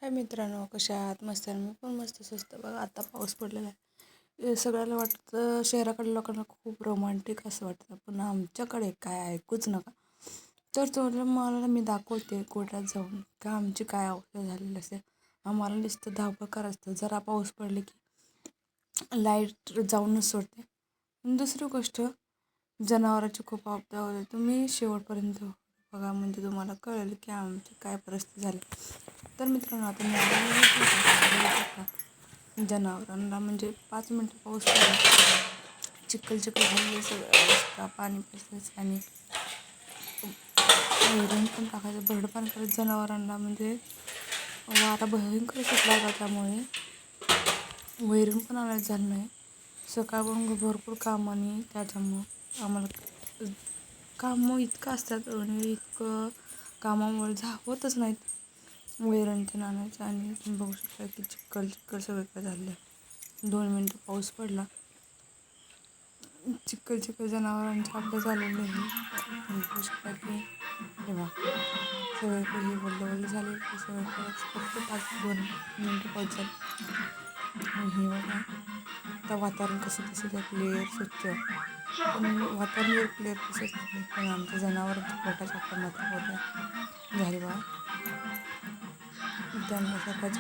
हाय मित्रांनो, कशा आहात? मस्त आहे. मी पण मस्त स्वस्त. बघा आता पाऊस पडलेला आहे. हे सगळ्याला वाटतं शहराकडे लोकांना खूप रोमांटिक असं वाटतं, पण आमच्याकडे काय ऐकूच नका. तर मला मी दाखवते कोर्टात जाऊन का आमची काय अवस्था झालेली असते. आम्हाला नुसतं धावपळ असतं. जरा पाऊस पडले की लाईट जाऊनच सोडते. आणि दुसरी गोष्ट, जनावरांची खूप आपदा होते. तुम्ही शेवटपर्यंत बघा, म्हणजे तुम्हाला कळेल की आमची काय परिस्थिती झाली. तर मित्रांनो, आता मी जनावरांना म्हणजे 5 मिनटं पाऊस पडला, चिखल झाली सगळं अवस्था, पाणी पसायचं आणि वैरण पण टाकायचं, भरडपान करत जनावरांना. म्हणजे वारा भयंकर सुटला होता, त्यामुळे वैरण पण आणायचं झालं नाही. सकाळपासून भरपूर काम आणि त्याच्यामुळं आम्हाला कामं इतकं असतात आणि इतकं कामामुळे होतच नाहीत वैरण ते आणायचं. आणि तुम्ही बघू शकता की चिखल सगळीकडे झालं आहे. 2 मिनटं पाऊस पडला, चिखल जनावरांची आपदा झालेली आहे. तुम्ही बघू शकता की हे बघा, सगळीकडे हे वल्ल झालेलं आहे. सगळीकडे फक्त 2 मिनटं पाऊस झाला. आणि हे बघा, आता वातावरण कसं दिसत आहे, क्लिअर स्वच्छ. पण वातावरण जर क्लिअर दिसत असले, पण आमच्या जनावरांच्या पोटाच्या आपल्या मात्र होत आहे झाली बघा. त्यांना सकाळची